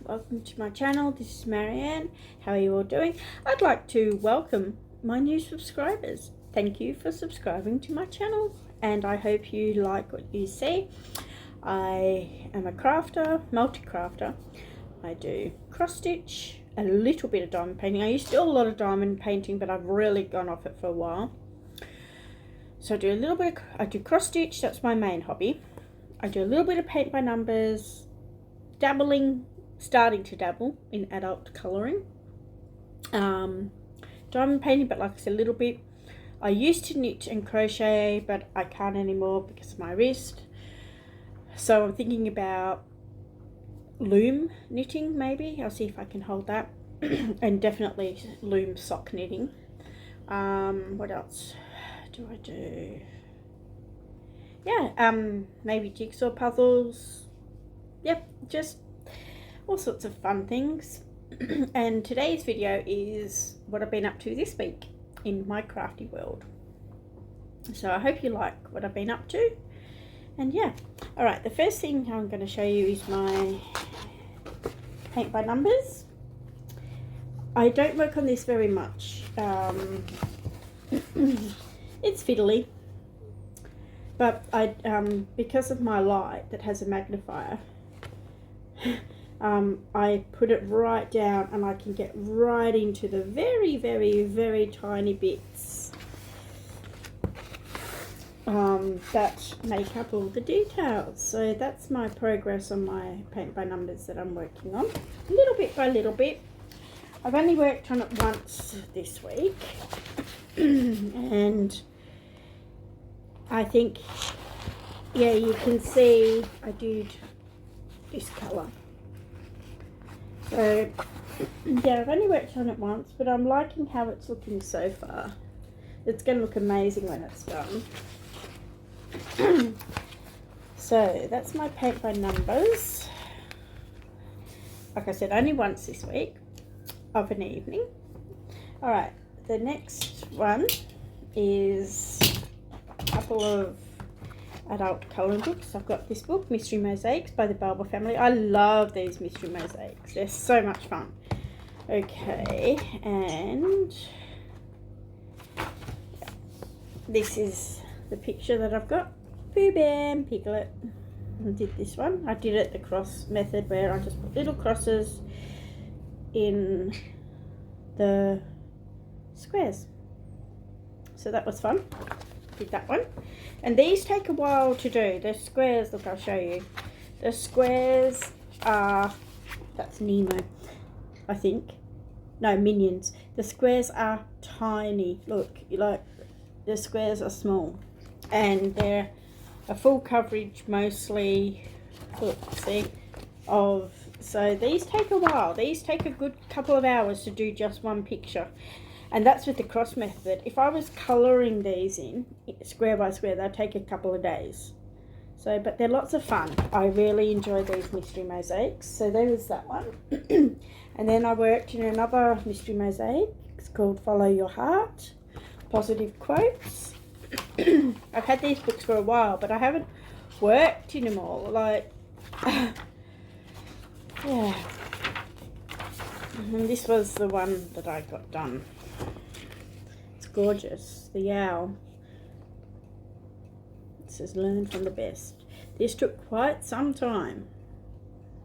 welcome to my channel. This is Marianne. How are you all doing? I'd like to welcome my new subscribers. Thank you for subscribing to my channel, and I hope you like what you see. I am a crafter, multi-crafter. I do cross stitch, a little bit of diamond painting. I used to do a lot of diamond painting, but I've really gone off it for a while. So I do a little bit I do cross stitch, that's my main hobby. I do a little bit of paint by numbers, starting to dabble in adult colouring. Diamond painting, but like I said, a little bit. I used to knit and crochet, but I can't anymore because of my wrist. So I'm thinking about loom knitting, maybe. I'll see if I can hold that. And definitely loom sock knitting. What else do I do? Yeah, maybe jigsaw puzzles. Yep, just all sorts of fun things. And today's video is what I've been up to this week in my crafty world. So I hope you like what I've been up to. And yeah, alright, the first thing I'm going to show you is my paint by numbers. I don't work on this very much. It's fiddly, but I because of my light that has a magnifier, I put it right down and I can get right into the very, very, very tiny bits that make up all the details. So that's my progress on my paint by numbers that I'm working on, little bit by little bit. I've only worked on it once this week, and I think, yeah, you can see I did this colour. So yeah, I've only worked on it once, but I'm liking how it's looking so far. It's going to look amazing when it's done. So that's my paint by numbers. Like I said, only once this week of an evening. Alright, the next one is a couple of adult colouring books. I've got this book, Mystery Mosaics by the Belbafamily. I love these mystery mosaics. They're so much fun. Okay, and this is the picture that I've got. Boo Bam Piglet. I did this one. I did it the cross method, where I just put little crosses in the squares. So that was fun. Did that one. And these take a while to do. The squares, look, I'll show you. The squares are, that's Nemo, I think. No, Minions. The squares are tiny. Look, like, the squares are small. And they're a full coverage mostly, look, see, of, so these take a while. These take a good couple of hours to do just one picture. And that's with the cross method. If I was colouring these in square by square, they'd take a couple of days. So, but they're lots of fun. I really enjoy these mystery mosaics. So there was that one. And then I worked in another mystery mosaic. It's called Follow Your Heart, Positive Quotes. I've had these books for a while, but I haven't worked in them all. Like, yeah. And this was the one that I got done. It's gorgeous. The owl. It says learn from the best. This took quite some time.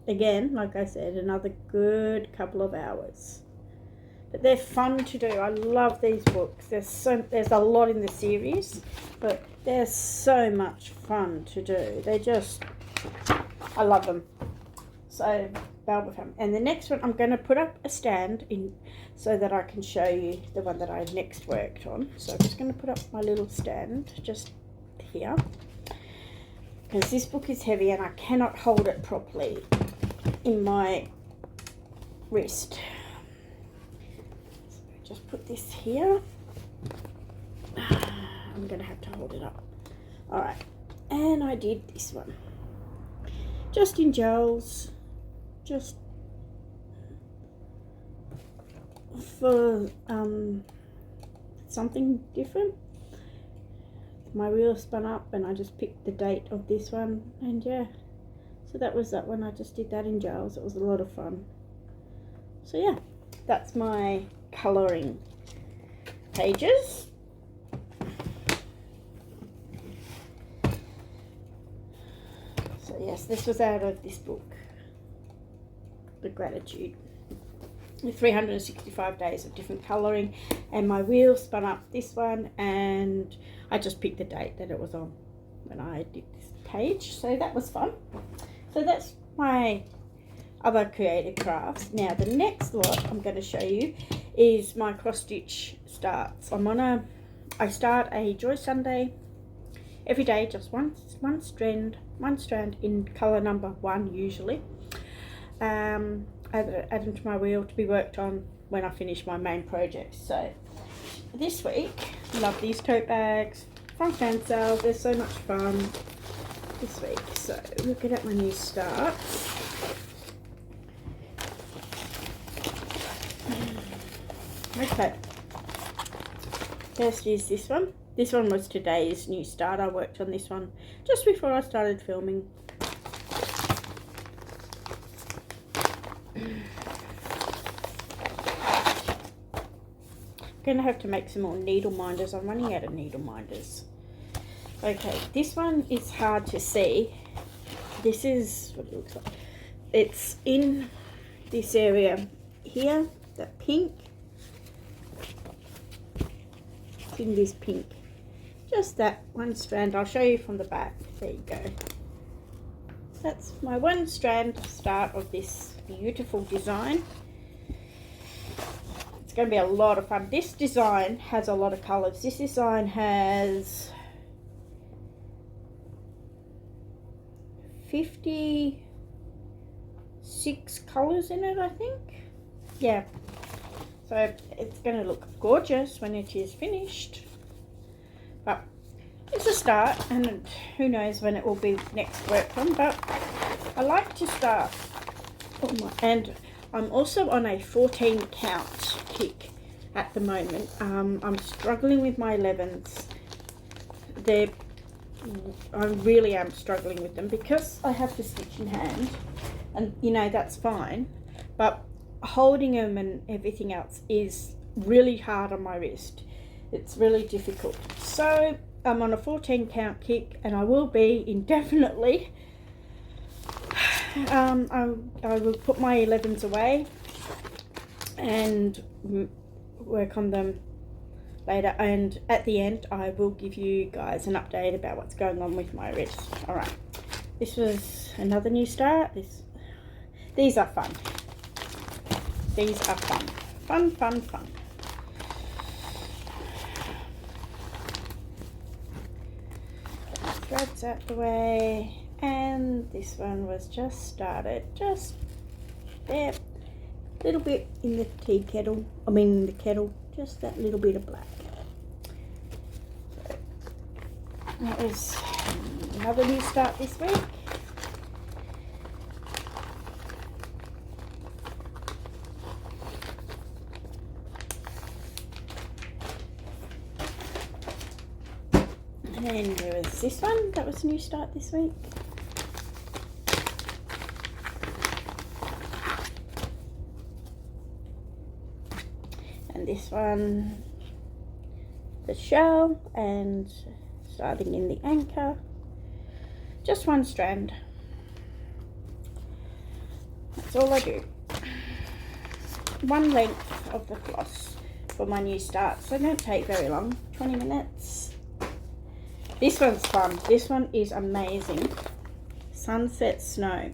Again, like I said, another good couple of hours. But they're fun to do. I love these books. There's a lot in the series, but they're so much fun to do. They just, I love them. So Belbafam. And the next one, I'm going to put up a stand in so that I can show you the one that I next worked on. So I'm just going to put up my little stand just here, because this book is heavy and I cannot hold it properly in my wrist. So just put this here. I'm going to have to hold it up. Alright, and I did this one just in gels, just for something different. My wheel spun up and I just picked the date of this one, and yeah, So that was that one. I just did that in gels. It was a lot of fun. So yeah, that's my colouring pages. So yes, this was out of this book, The Gratitude, with 365 days of different colouring, and my wheel spun up this one, and I just picked the date that it was on when I did this page. So that was fun. So that's my other creative crafts. Now the next lot I'm going to show you is my cross stitch starts. I start a JoySunday every day, just one strand in colour number 1 usually. Add them to my wheel to be worked on when I finish my main project. So this week, love these tote bags from fan sale. They're so much fun this week. So looking at my new starts. Okay, first is this one. This one was today's new start. I worked on this one just before I started filming. I'm gonna have to make some more needle minders. I'm running out of needle minders. Okay, this one is hard to see. This is what it looks like. It's in this area here, that pink. It's in this pink. Just that one strand. I'll show you from the back. There you go. That's my one strand start of this beautiful design. It's going to be a lot of fun. This design has a lot of colours. This design has 56 colours in it, I think. Yeah. So it's going to look gorgeous when it is finished. But it's a start, and who knows when it will be next worked on. But I like to start. And I'm also on a 14 count kick at the moment. I'm struggling with my 11s. I really am struggling with them because I have to stitch in hand, and you know that's fine, but holding them and everything else is really hard on my wrist. It's really difficult. So I'm on a 14 count kick, and I will be indefinitely. I will put my 11s away and work on them later, and at the end I will give you guys an update about what's going on with my wrist. Alright, this was another new start. These are fun. These are fun. Fun. Threads out the way. And this one was just started, just there, little bit in the tea kettle, the kettle, just that little bit of black. So that was another new start this week. And then there was this one, that was a new start this week. And this one, the shell, and starting in the anchor, just one strand. That's all I do. One length of the floss for my new start, so it don't take very long, 20 minutes. This one's fun. This one is amazing. Sunset Snow,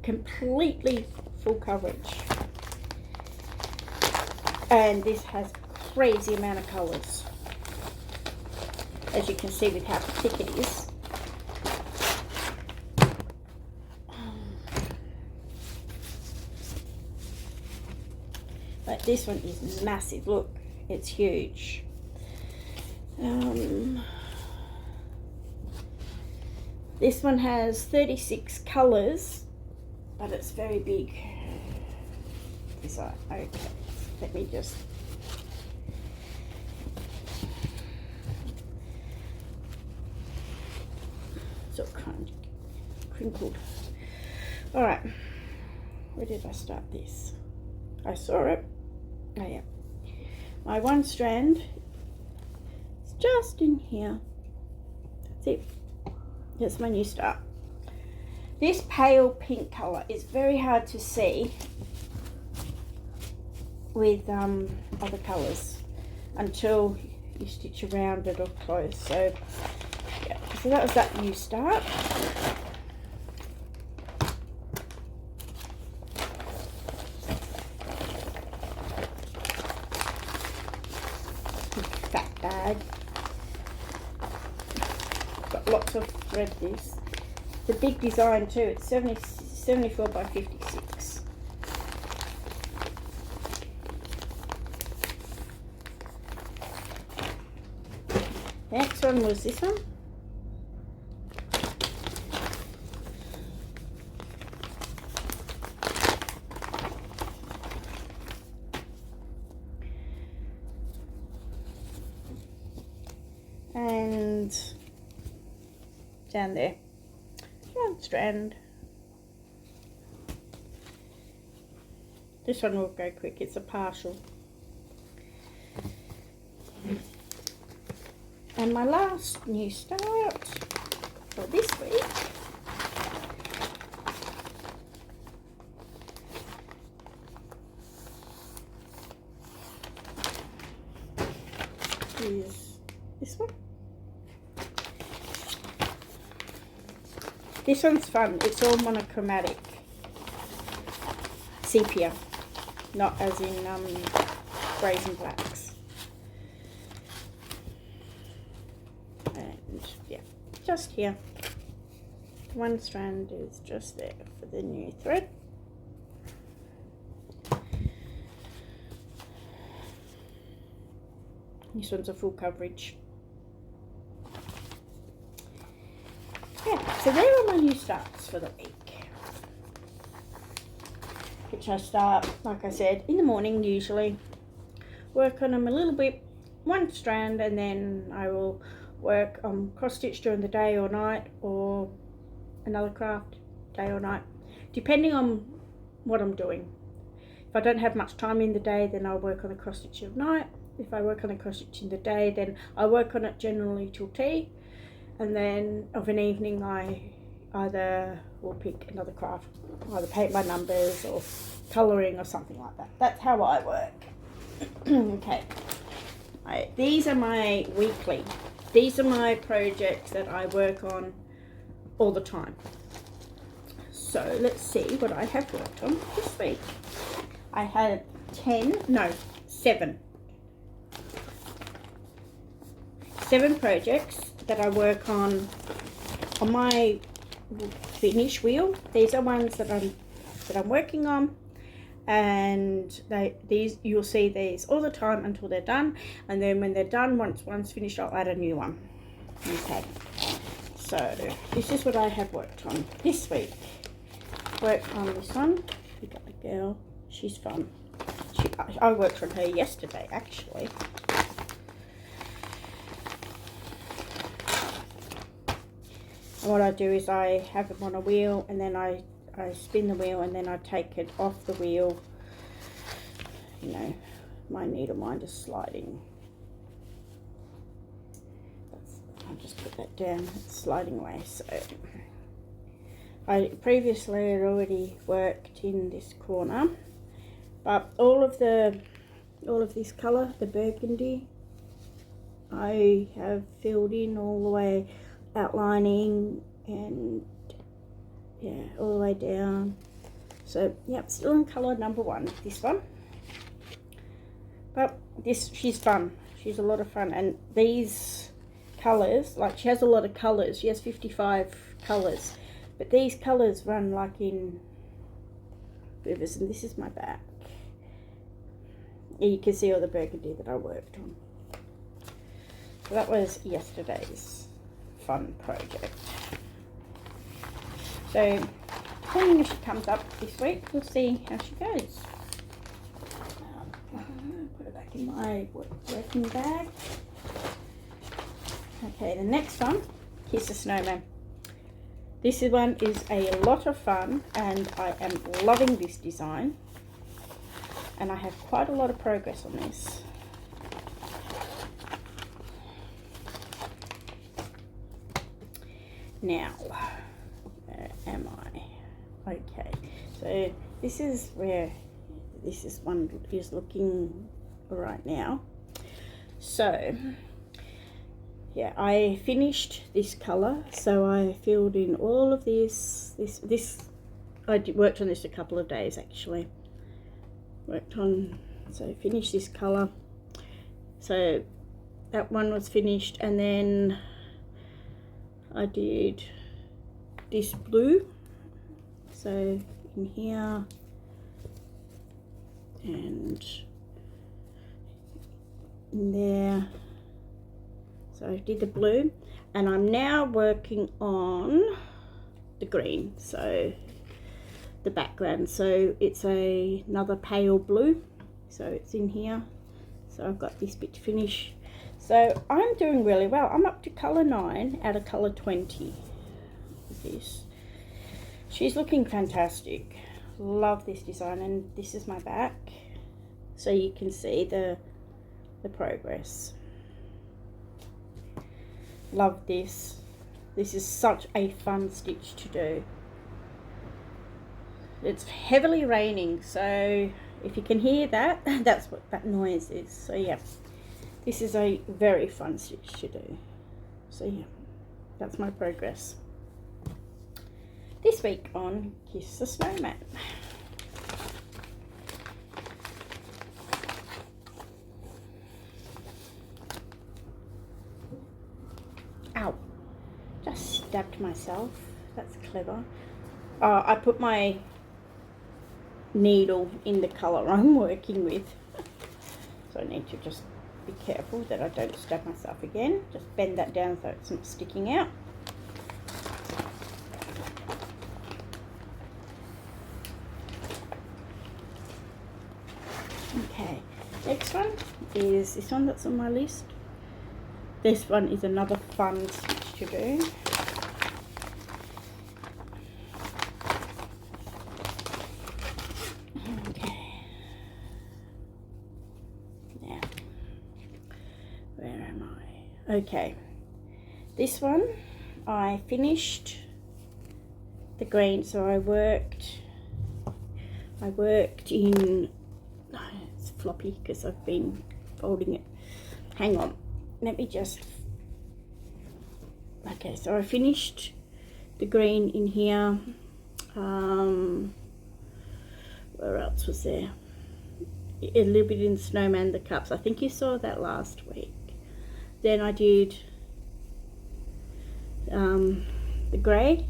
completely full coverage. And this has a crazy amount of colours, as you can see with how thick it is. But this one is massive. Look, it's huge. This one has 36 colours, but it's very big. Okay. Let me just so kind of crinkled. Alright, where did I start this? I saw it. Oh yeah. My one strand is just in here. That's it. That's my new start. This pale pink colour is very hard to see with other colours until you stitch around it or close. So yeah, so that was that new start. Fat bag. Got lots of thread this. It's a big design too. It's 74 by 56. The next one was this one. And down there, one strand. This one will go quick, it's a partial. And my last new start for this week is this one. This one's fun. It's all monochromatic sepia, not as in greys and blacks. And yeah, just here. One strand is just there for the new thread. This one's a full coverage. Yeah, so there are my new starts for the week. Which I start, like I said, in the morning usually. Work on them a little bit, one strand, and then I will work on cross stitch during the day or night, or another craft day or night, depending on what I'm doing. If I don't have much time in the day, then I'll work on the cross stitch at night. If I work on the cross stitch in the day, then I work on it generally till tea. And then of an evening I either will pick another craft, either paint by numbers or colouring or something like that. That's how I work. Okay, these are my weekly. These are my projects that I work on all the time. So let's see what I have worked on this week. I had 7 projects that I work on my finish wheel. These are ones that I'm working on, and these you'll see these all the time until they're done, and then when they're done, once one's finished, I'll add a new one. Okay, so this is what I have worked on this week. Worked on this one. We got the girl. She's fun. I worked on her yesterday actually. And what I do is I have them on a wheel, and then I spin the wheel, and then I take it off the wheel. You know, my needle minder's sliding. I'll just put that down. It's sliding away. So I previously had already worked in this corner, but all of this colour, the burgundy, I have filled in all the way, outlining, and yeah, all the way down. So yep, still in colour number 1, this one. But she's fun. She's a lot of fun, and these colours, like she has a lot of colours. She has 55 colours, but these colours run like in rivers. And this is my back. You can see all the burgundy that I worked on. So that was yesterday's fun project. So depending if she comes up this week, we'll see how she goes. Put it back in my working bag. Okay, the next one, here's the snowman. This one is a lot of fun and I am loving this design, and I have quite a lot of progress on this. Now, where am I? Okay, so this is where this one is looking right now. So yeah, I finished this color, so I filled in all of this. I worked on this a couple of days actually. So finished this color. So that one was finished, and then I did this blue. So in here and in there. So I did the blue, and I'm now working on the green, so the background. So it's another pale blue, so it's in here. So I've got this bit to finish. So I'm doing really well. I'm up to color 9 out of color 20 with this. She's looking fantastic. Love this design, and this is my back, so you can see the progress. Love this. This is such a fun stitch to do. It's heavily raining, so if you can hear that, that's what that noise is. So yeah, this is a very fun stitch to do. So yeah, that's my progress this week on Kiss the Snowman. Ow, just stabbed myself. That's clever. I put my needle in the colour I'm working with, so I need to just be careful that I don't stab myself again. Just bend that down so it's not sticking out. Okay, next one is this one that's on my list. This one is another fun stitch to do. Okay. Now, where am I? Okay. This one, I finished the green, so I worked in, it's floppy because I've been folding it. Hang on. Let me just, okay, so I finished the green in here. Where else was there? A little bit in the snowman, the cups. I think you saw that last week. Then I did the grey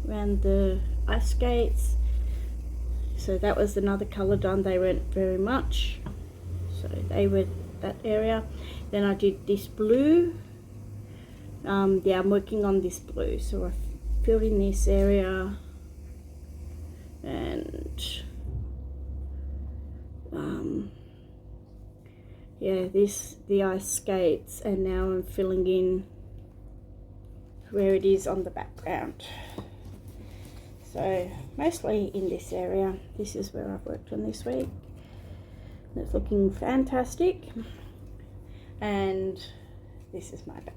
around the ice skates. So that was another colour done. They weren't very much, so they were that area. Then I did this blue. Yeah, I'm working on this blue, so I filled in this area, and yeah, the ice skates, and now I'm filling in where it is on the background. So mostly in this area. This is where I've worked on this week. It's looking fantastic, and this is my back.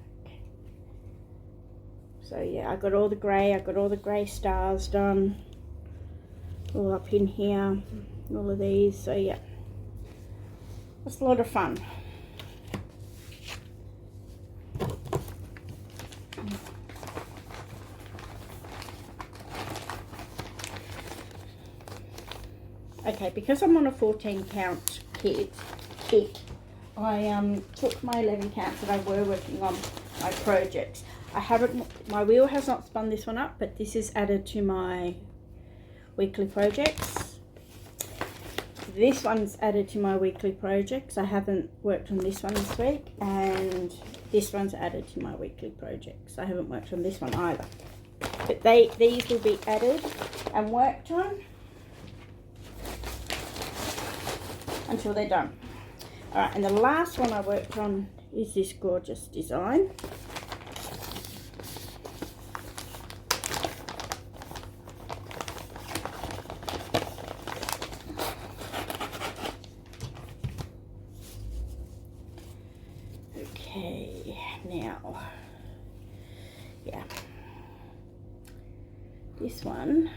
So yeah, I got all the grey stars done, all up in here, all of these. So yeah, it's a lot of fun. Okay, because I'm on a 14 count kit, I took my 11 counts that I were working on my projects. My wheel has not spun this one up, but this is added to my weekly projects. This one's added to my weekly projects. I haven't worked on this one this week, and this one's added to my weekly projects. I haven't worked on this one either, but these will be added and worked on until they're done. All right, and the last one I worked on is this gorgeous design. Okay, now, yeah, this one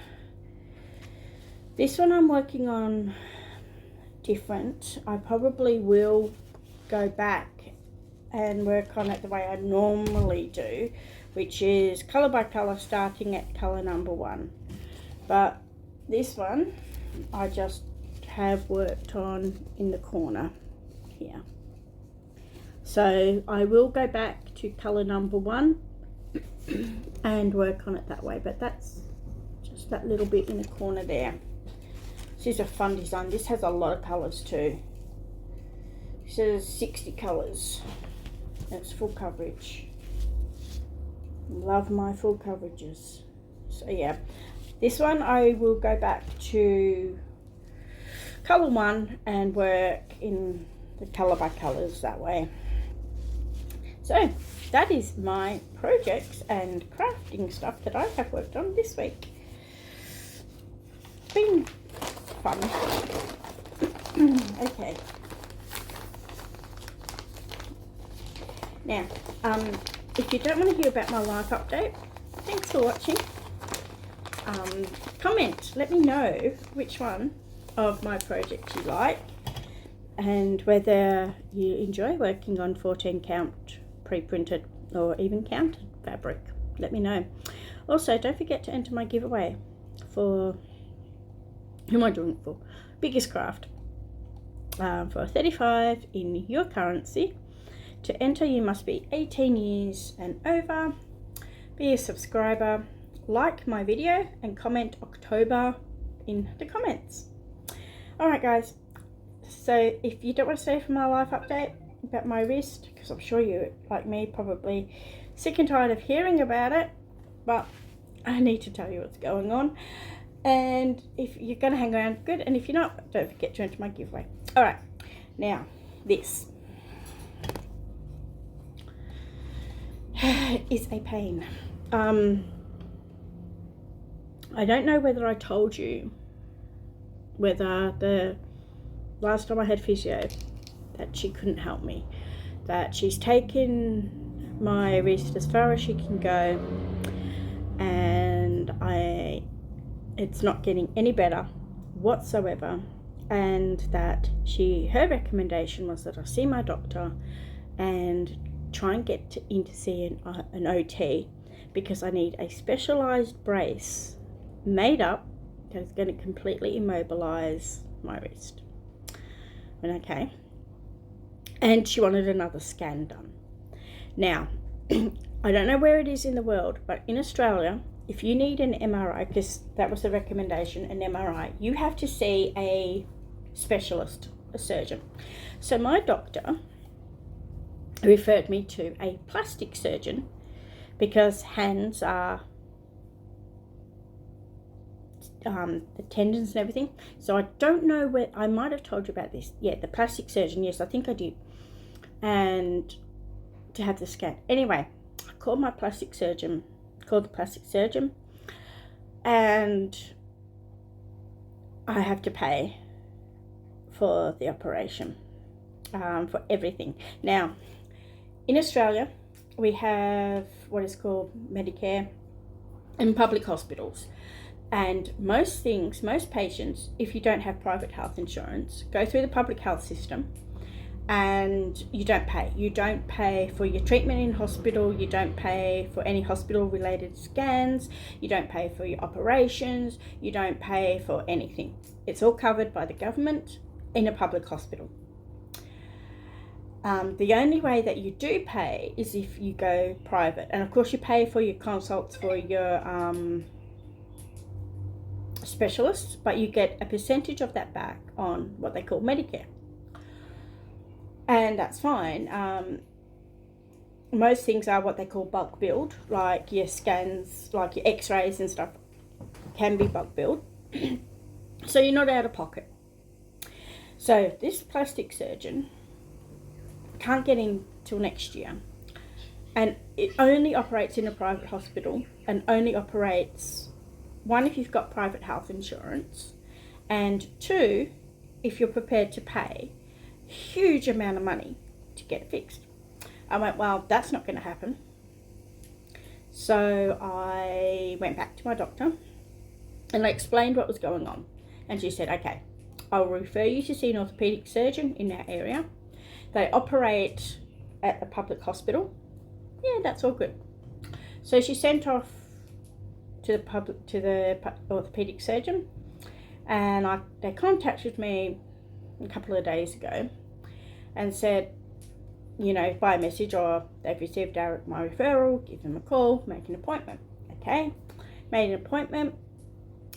I'm working on different. I probably will go back and work on it the way I normally do, which is colour by colour, starting at colour number 1. But this one I just have worked on in the corner here. So I will go back to colour number 1 and work on it that way, but that's just that little bit in the corner there. This is a fun design. This has a lot of colours too. This is 60 colours. It's full coverage. Love my full coverages. So yeah, this one I will go back to colour 1 and work in the colour by colours that way. So that is my projects and crafting stuff that I have worked on this week. It's been fun. Okay. Now, if you don't want to hear about my life update, thanks for watching. Comment, let me know which one of my projects you like and whether you enjoy working on 14 count pre-printed or even counted fabric. Let me know. Also, don't forget to enter my giveaway for, who am I doing it for? Biggest Craft, for 35 in your currency. To enter, you must be 18 years and over, be a subscriber, like my video and comment October in the comments. Alright guys, so if you don't want to stay for my life update about my wrist, because I'm sure you, like me, probably sick and tired of hearing about it, but I need to tell you what's going on. And if you're going to hang around, good, and if you're not, don't forget to enter my giveaway. Alright, now this is a pain. I don't know whether I told you whether the last time I had physio that she couldn't help me, that she's taken my wrist as far as she can go, and it's not getting any better whatsoever, and that her recommendation was that I see my doctor and try and get in to see an OT, because I need a specialized brace made up that is going to completely immobilize my wrist. Okay, and she wanted another scan done. Now I don't know where it is in the world, but in Australia, if you need an MRI, because that was the recommendation, an MRI, you have to see a specialist, a surgeon. So my doctor referred me to a plastic surgeon because hands are the tendons and everything. So I don't know where, I might have told you about this. Yeah, the plastic surgeon, yes, I think I did. And to have the scan. Anyway, I called the plastic surgeon, and I have to pay for the operation, for everything. Now, in Australia, we have what is called Medicare in public hospitals. And most patients, if you don't have private health insurance, go through the public health system, and you don't pay. You don't pay for your treatment in hospital, you don't pay for any hospital related scans, you don't pay for your operations, you don't pay for anything. It's all covered by the government in a public hospital. The only way that you do pay is if you go private, and of course you pay for your consults for your specialists, but you get a percentage of that back on what they call Medicare, and that's fine. Most things are what they call bulk billed, like your scans, like your x-rays and stuff can be bulk billed, so you're not out of pocket. So this plastic surgeon can't get in till next year, and it only operates in a private hospital, and only operates, one, if you've got private health insurance, and two, if you're prepared to pay a huge amount of money to get it fixed. I went, well, that's not going to happen. So I went back to my doctor and I explained what was going on. And she said, okay, I'll refer you to see an orthopedic surgeon in that area. They operate at the public hospital. Yeah, that's all good. So she sent off to the orthopedic surgeon, and they contacted me a couple of days ago and said, you know, by message, or they've received my referral, give them a call, make an appointment. Okay, made an appointment.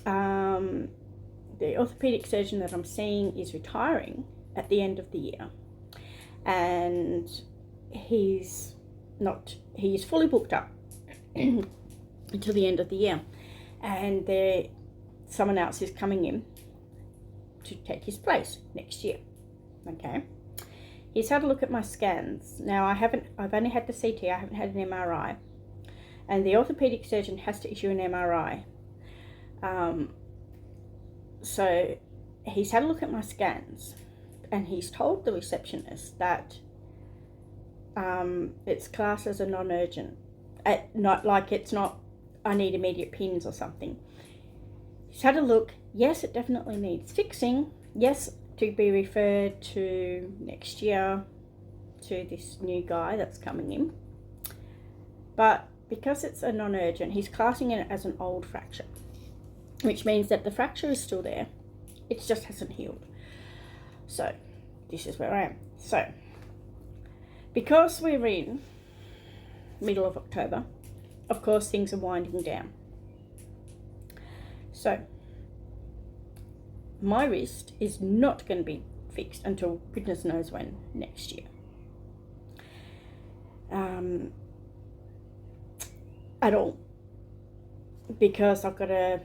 The orthopedic surgeon that I'm seeing is retiring at the end of the year, and he's fully booked up until the end of the year, and someone else is coming in to take his place next year. Okay, he's had a look at my scans. Now I've only had the CT, I haven't had an MRI, and the orthopedic surgeon has to issue an MRI. So he's had a look at my scans, and he's told the receptionist that it's classed as a non-urgent. Not like it's not, I need immediate pins or something. He's had a look. Yes, it definitely needs fixing. Yes, to be referred to next year to this new guy that's coming in. But because it's a non-urgent, he's classing it as an old fracture, which means that the fracture is still there. It just hasn't healed. So this is where I am. So because we're in middle of October, of course things are winding down. So my wrist is not going to be fixed until goodness knows when next year. At all. Because I've got a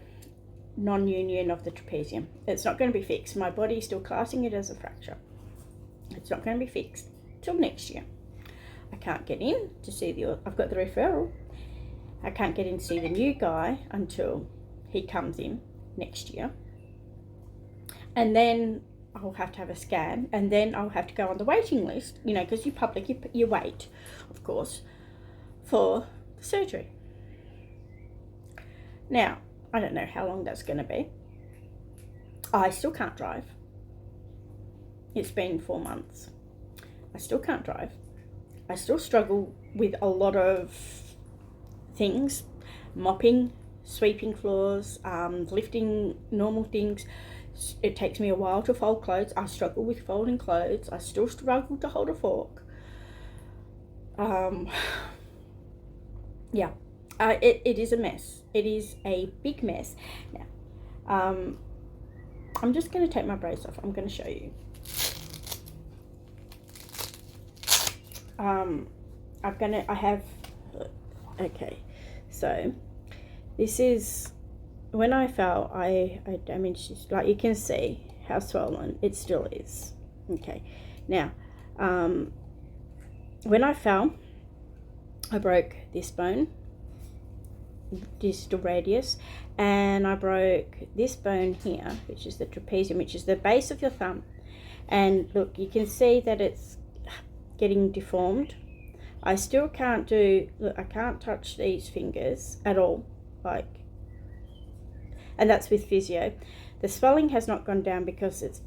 non-union of the trapezium. It's not going to be fixed. My body is still classing it as a fracture. It's not going to be fixed till next year. I can't get in to see I've got the referral. I can't get in to see the new guy until he comes in next year. And then I'll have to have a scan, and then I'll have to go on the waiting list, you know, because you're public, you wait, of course, for the surgery. Now, I don't know how long that's going to be. I still can't drive. It's been 4 months. I still can't drive. I still struggle with a lot of things. Mopping, sweeping floors, lifting normal things. It takes me a while to fold clothes. I struggle with folding clothes. I still struggle to hold a fork. Yeah. It is a mess. It is a big mess. Now, I'm just going to take my brace off. I'm going to show you. Okay, so this is, when I fell, I damaged this, like you can see how swollen it still is. Okay, now, when I fell, I broke this bone, distal radius, and I broke this bone here, which is the trapezium, which is the base of your thumb. And look, you can see that it's getting deformed. I still can't I can't touch these fingers at all, like, and that's with physio. The swelling has not gone down because it's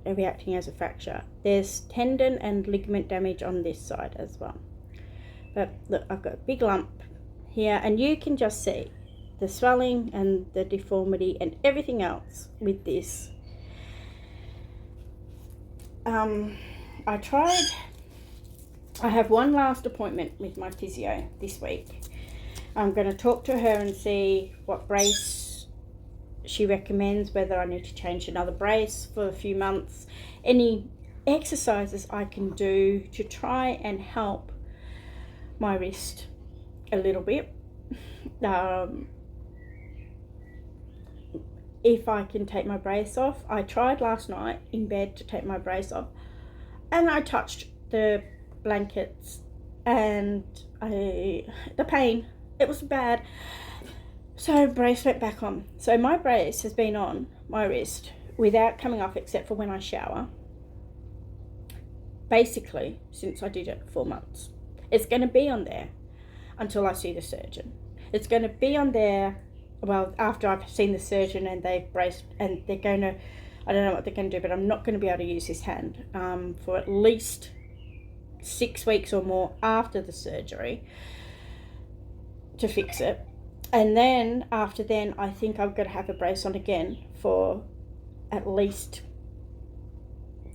reacting as a fracture. There's tendon and ligament damage on this side as well. But look, I've got a big lump here, and you can just see the swelling and the deformity and everything else with this. I have one last appointment with my physio this week. I'm going to talk to her and see what brace she recommends, whether I need to change another brace for a few months, any exercises I can do to try and help my wrist a little bit. If I can take my brace off. I tried last night in bed to take my brace off, and I touched the blankets, and the pain, it was bad. So brace went back on. So my brace has been on my wrist without coming off, except for when I shower, basically since I did it 4 months. It's going to be on there until I see the surgeon. It's going to be on there, well, after I've seen the surgeon and they've braced, and they're going to, I don't know what they're going to do, but I'm not going to be able to use this hand for at least 6 weeks or more after the surgery to fix it. And then after then, I think I've got to have a brace on again for at least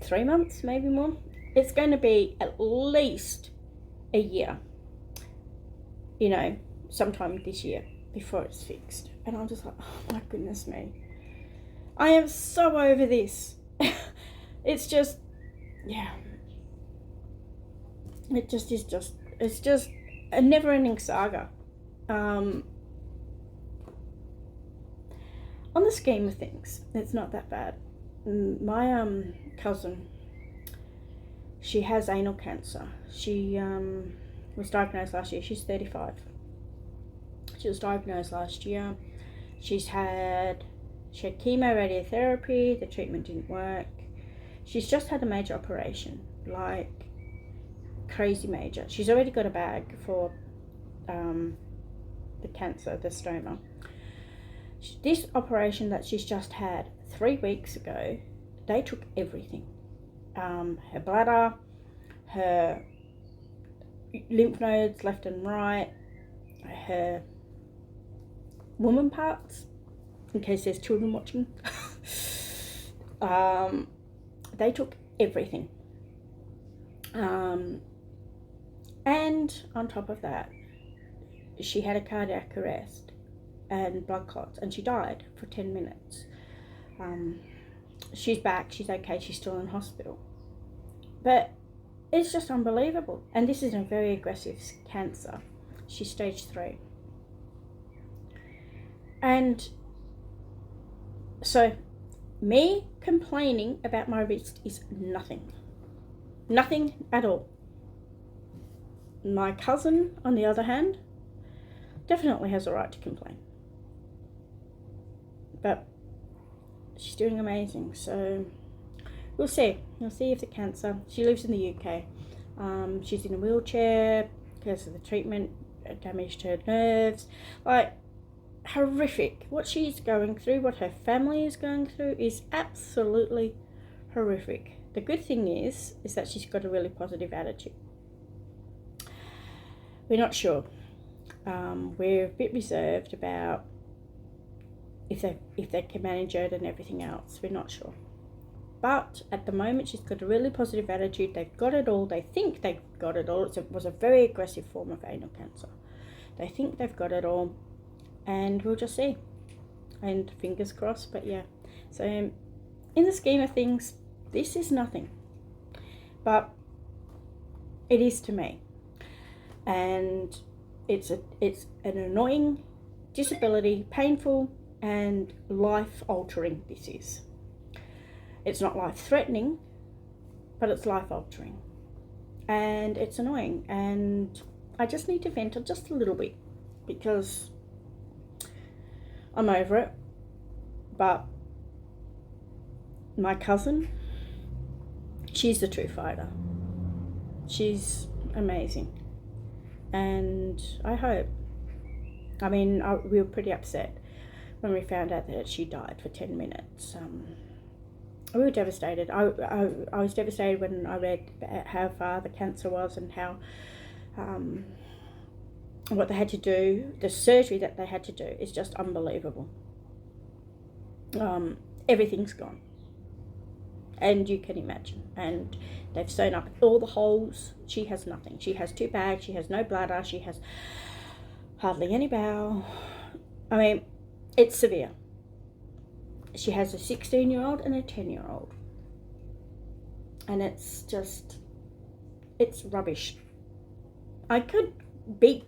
3 months, maybe more. It's going to be at least a year, you know, sometime this year before it's fixed. And I'm just like, oh my goodness me. I am so over this. It's just, yeah. It's just a never-ending saga. On the scheme of things, it's not that bad. My cousin, she has anal cancer. She was diagnosed last year. She's 35. She was diagnosed last year. She had chemo, radiotherapy. The treatment didn't work. She's just had a major operation, like crazy major. She's already got a bag for the cancer, the stoma. This operation that she's just had 3 weeks ago, they took everything. Her bladder, her lymph nodes left and right, her woman parts, in case there's children watching. They took everything. And on top of that, she had a cardiac arrest and blood clots, and she died for 10 minutes. She's back, she's okay, she's still in hospital. But it's just unbelievable. And this is a very aggressive cancer. She's stage 3. And so me complaining about my wrist is nothing. Nothing at all. My cousin, on the other hand, definitely has a right to complain. But she's doing amazing, so we'll see. We'll see if the cancer... She lives in the UK. She's in a wheelchair because of the treatment. It damaged her nerves. Like, horrific. What she's going through, what her family is going through is absolutely horrific. The good thing is that she's got a really positive attitude. We're not sure. We're a bit reserved about if they can manage it and everything else. We're not sure. But at the moment, she's got a really positive attitude. They've got it all. They think they've got it all. It was a very aggressive form of anal cancer. They think they've got it all. And we'll just see. And fingers crossed, but yeah. So in the scheme of things, this is nothing. But it is to me. And it's an annoying disability, painful and life-altering this is. It's not life-threatening, but it's life-altering. And it's annoying. And I just need to vent just a little bit because I'm over it. But my cousin, she's the true fighter. She's amazing. And I hope, we were pretty upset when we found out that she died for 10 minutes. We were devastated. I was devastated when I read how far the cancer was and how what they had to do, the surgery that they had to do is just unbelievable. Everything's gone. And you can imagine. And they've sewn up all the holes. She has nothing. She has 2 bags. She has no bladder. She has hardly any bowel. It's severe. She has a 16-year-old and a 10-year-old. And it's rubbish. I could beep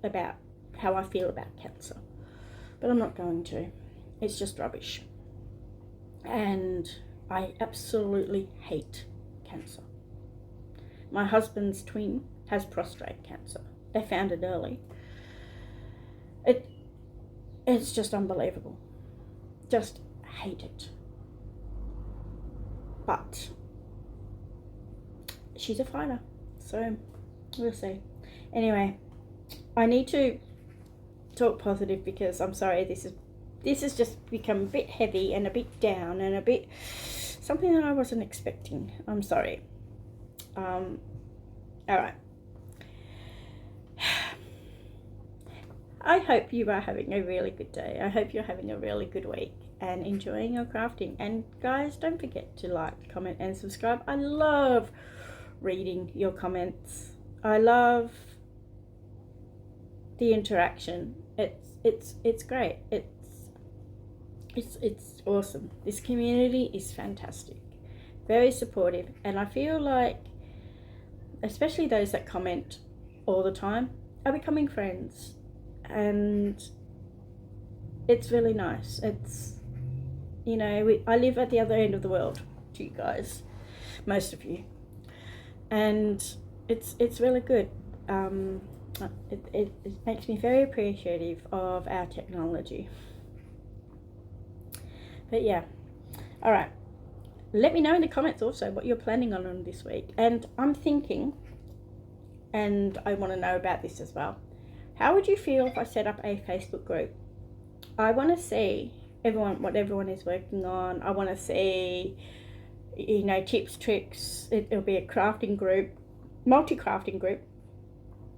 about how I feel about cancer. But I'm not going to. It's just rubbish. And I absolutely hate cancer. My husband's twin has prostate cancer. They found it early. It's just unbelievable. Just hate it. But she's a fighter. So We'll see. Anyway, I need to talk positive because I'm sorry, this has just become a bit heavy and a bit down and a bit something that I wasn't expecting. I'm sorry. All right. I hope you are having a really good day. I hope you're having a really good week and enjoying your crafting. And guys, don't forget to like, comment and subscribe. I love reading your comments. I love the interaction. It's great. It's awesome. This community is fantastic, very supportive, and I feel like, especially those that comment all the time, are becoming friends, and it's really nice. It's, you know, I live at the other end of the world to you guys, most of you, and it's really good. It makes me very appreciative of our technology. But yeah, all right, let me know in the comments also what you're planning on this week. And I'm thinking, and I want to know about this as well, how would you feel if I set up a Facebook group? I want to see what everyone is working on. I want to see, you know, tips, tricks. It'll be a crafting group, multi-crafting group.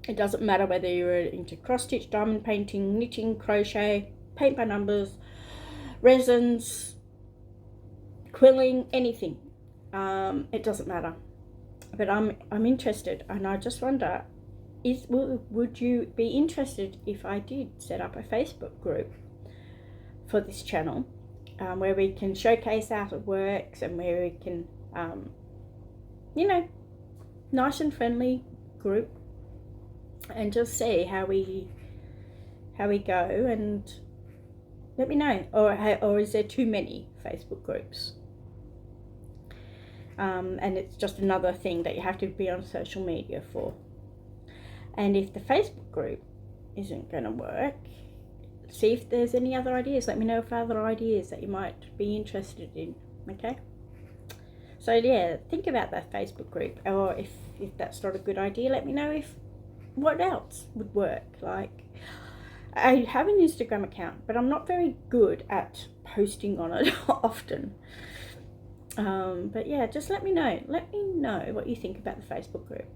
It doesn't matter whether you're into cross-stitch, diamond painting, knitting, crochet, paint by numbers, resins, quilling, anything. It doesn't matter. But I'm interested, and I just wonder, would you be interested if I did set up a Facebook group for this channel, where we can showcase our works and where we can, you know, nice and friendly group, and just see how we go, and let me know. Or is there too many Facebook groups? And it's just another thing that you have to be on social media for. And if the Facebook group isn't going to work, see if there's any other ideas. Let me know of other ideas that you might be interested in. Okay? So yeah, think about that Facebook group, or if that's not a good idea, let me know what else would work. Like, I have an Instagram account, but I'm not very good at posting on it often. But yeah, just let me know. Let me know what you think about the Facebook group.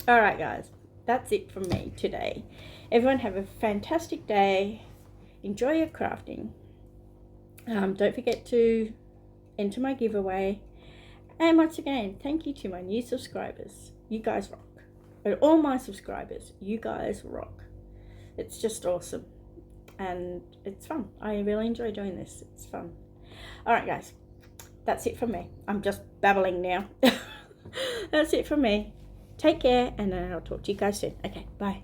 All right, guys, that's it from me today. Everyone have a fantastic day. Enjoy your crafting. Don't forget to enter my giveaway. And once again, thank you to my new subscribers. You guys rock. And all my subscribers, you guys rock. It's just awesome. And it's fun. I really enjoy doing this. It's fun. All right, guys. That's it from me. I'm just babbling now. That's it from me. Take care, and I'll talk to you guys soon. Okay, bye.